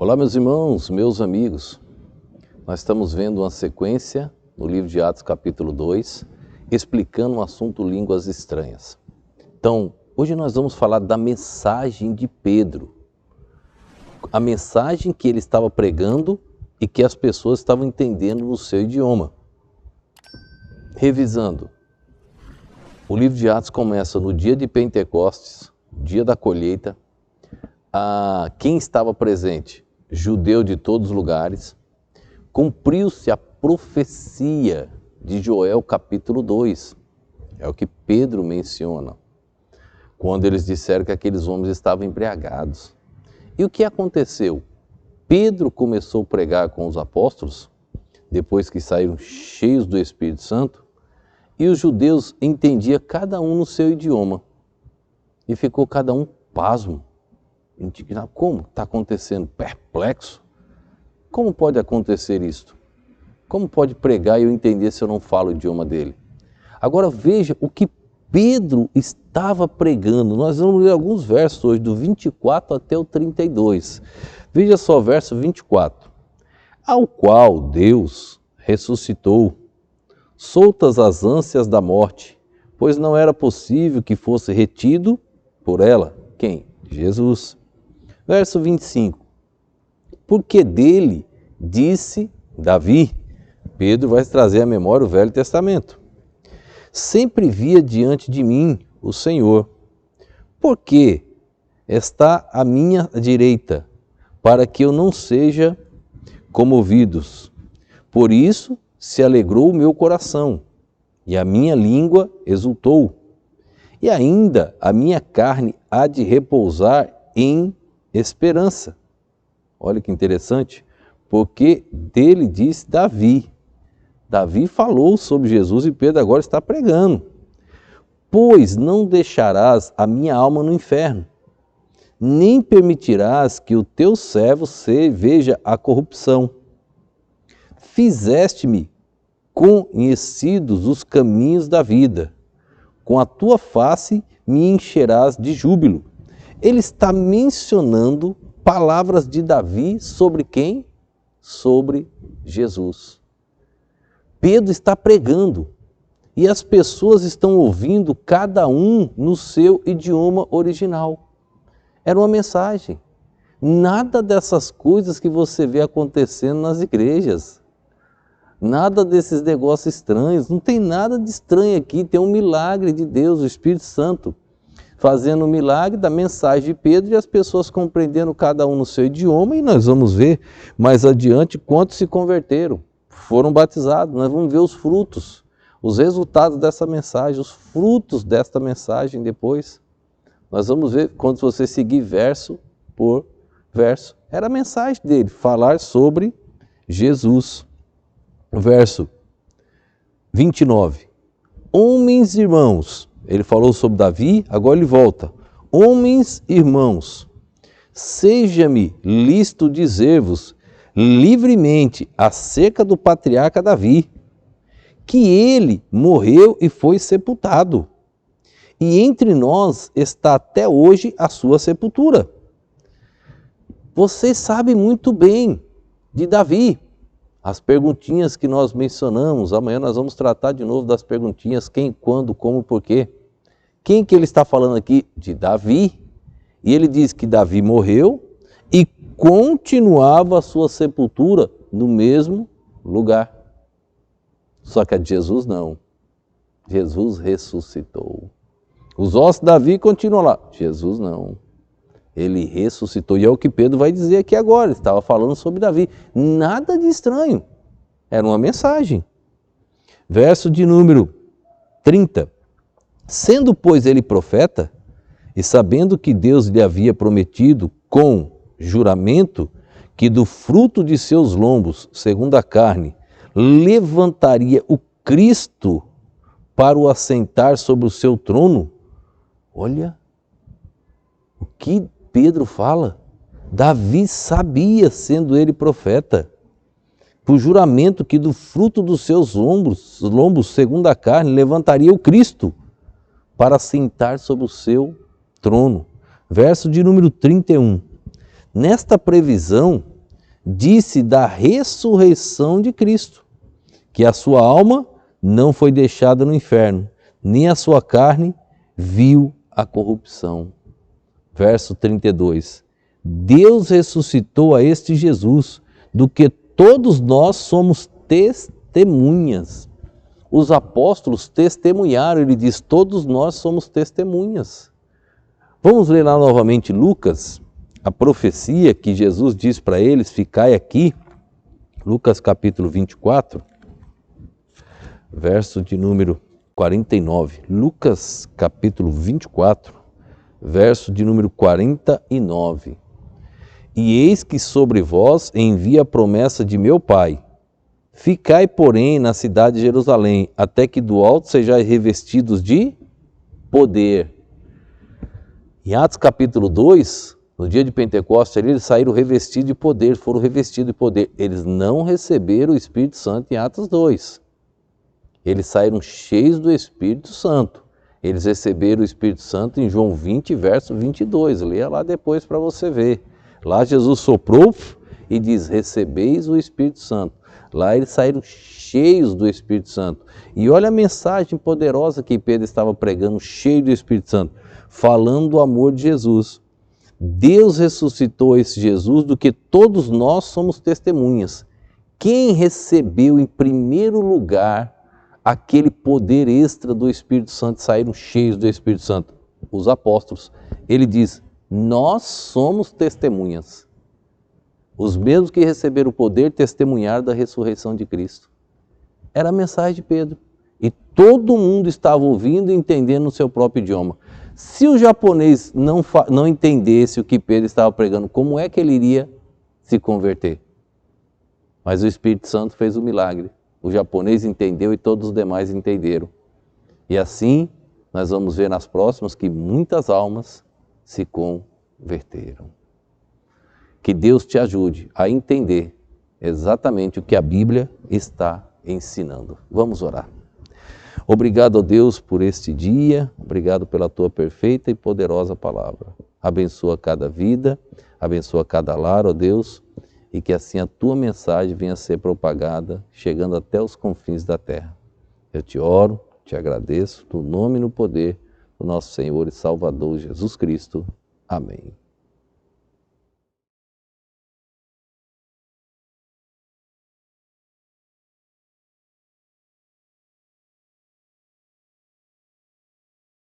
Olá, meus irmãos, meus amigos. Nós estamos vendo uma sequência no livro de Atos, capítulo 2, explicando o assunto línguas estranhas. Então, hoje nós vamos falar da mensagem de Pedro. A mensagem que ele estava pregando e que as pessoas estavam entendendo no seu idioma. Revisando, o livro de Atos começa no dia de Pentecostes, dia da colheita. Quem estava presente? Judeu de todos os lugares. Cumpriu-se a profecia de Joel capítulo 2. É o que Pedro menciona, quando eles disseram que aqueles homens estavam embriagados. E o que aconteceu? Pedro começou a pregar com os apóstolos, depois que saíram cheios do Espírito Santo, e os judeus entendiam cada um no seu idioma. E ficou cada um pasmo, indignado. Como está acontecendo? Perplexo. Como pode acontecer isto? Como pode pregar e eu entender se eu não falo o idioma dele? Agora veja o que Pedro estava pregando. Nós vamos ler alguns versos hoje, do 24 até o 32. Veja só, verso 24. Ao qual Deus ressuscitou, soltas as ânsias da morte, pois não era possível que fosse retido por ela. Quem? Jesus. Verso 25. Porque dele disse Davi, Pedro vai trazer à memória o Velho Testamento. Sempre via diante de mim o Senhor, porque está à minha direita, para que eu não seja comovidos. Por isso se alegrou o meu coração, e a minha língua exultou. E ainda a minha carne há de repousar em esperança. Olha que interessante, porque dele diz Davi. Davi falou sobre Jesus e Pedro agora está pregando. Pois não deixarás a minha alma no inferno, nem permitirás que o teu servo veja a corrupção. Fizeste-me conhecidos os caminhos da vida, com a tua face me encherás de júbilo. Ele está mencionando palavras de Davi sobre quem? Sobre Jesus. Pedro está pregando e as pessoas estão ouvindo cada um no seu idioma original. Era uma mensagem. Nada dessas coisas que você vê acontecendo nas igrejas. Nada desses negócios estranhos. Não tem nada de estranho aqui. Tem um milagre de Deus, o Espírito Santo, fazendo o milagre da mensagem de Pedro e as pessoas compreendendo cada um no seu idioma. E nós vamos ver mais adiante quantos se converteram, foram batizados. Nós vamos ver os frutos, os resultados dessa mensagem, os frutos desta mensagem depois. Nós vamos ver quando você seguir verso por verso. Era a mensagem dele, falar sobre Jesus. Verso 29. Homens e irmãos, ele falou sobre Davi, agora ele volta. Homens e irmãos, seja-me lícito dizer-vos livremente acerca do patriarca Davi, que ele morreu e foi sepultado, e entre nós está até hoje a sua sepultura. Vocês sabem muito bem de Davi. As perguntinhas que nós mencionamos, amanhã nós vamos tratar de novo das perguntinhas, quem, quando, como, porquê. Quem que ele está falando aqui? De Davi. E ele diz que Davi morreu e continuava a sua sepultura no mesmo lugar. Só que a de Jesus não. Jesus ressuscitou. Os ossos de Davi continuam lá. Jesus não. Ele ressuscitou. E é o que Pedro vai dizer aqui agora. Ele estava falando sobre Davi. Nada de estranho. Era uma mensagem. Verso de número 30. Sendo, pois, ele profeta, e sabendo que Deus lhe havia prometido com juramento que do fruto de seus lombos, segundo a carne, levantaria o Cristo para o assentar sobre o seu trono. Olha o que Pedro fala. Davi sabia, sendo ele profeta, por juramento que do fruto dos seus lombos, segundo a carne, levantaria o Cristo para assentar sobre o seu trono. Verso de número 31. Nesta previsão, disse da ressurreição de Cristo, que a sua alma não foi deixada no inferno, nem a sua carne viu a corrupção. Verso 32. Deus ressuscitou a este Jesus, do que todos nós somos testemunhas. Os apóstolos testemunharam, ele diz, todos nós somos testemunhas. Vamos ler lá novamente Lucas, a profecia que Jesus diz para eles, ficai aqui, Lucas capítulo 24, verso de número 49. Lucas capítulo 24, verso de número 49. E eis que sobre vós envia a promessa de meu Pai. Ficai, porém, na cidade de Jerusalém, até que do alto sejais revestidos de poder. Em Atos capítulo 2, no dia de Pentecostes, eles saíram revestidos de poder, foram revestidos de poder. Eles não receberam o Espírito Santo em Atos 2. Eles saíram cheios do Espírito Santo. Eles receberam o Espírito Santo em João 20, verso 22. Leia lá depois para você ver. Lá Jesus soprou e diz, recebeis o Espírito Santo. Lá eles saíram cheios do Espírito Santo. E olha a mensagem poderosa que Pedro estava pregando, cheio do Espírito Santo, falando do amor de Jesus. Deus ressuscitou esse Jesus, do que todos nós somos testemunhas. Quem recebeu em primeiro lugar aquele poder extra do Espírito Santo, saíram cheios do Espírito Santo? Os apóstolos. Ele diz, nós somos testemunhas. Os mesmos que receberam o poder testemunharam da ressurreição de Cristo. Era a mensagem de Pedro. E todo mundo estava ouvindo e entendendo no seu próprio idioma. Se o japonês não entendesse o que Pedro estava pregando, como é que ele iria se converter? Mas o Espírito Santo fez o milagre. O japonês entendeu e todos os demais entenderam. E assim, nós vamos ver nas próximas que muitas almas se converteram. Que Deus te ajude a entender exatamente o que a Bíblia está ensinando. Vamos orar. Obrigado, ó Deus, por este dia. Obrigado pela tua perfeita e poderosa palavra. Abençoa cada vida, abençoa cada lar, ó Deus, e que assim a tua mensagem venha a ser propagada, chegando até os confins da terra. Eu te oro, te agradeço, no nome e no poder do nosso Senhor e Salvador Jesus Cristo. Amém.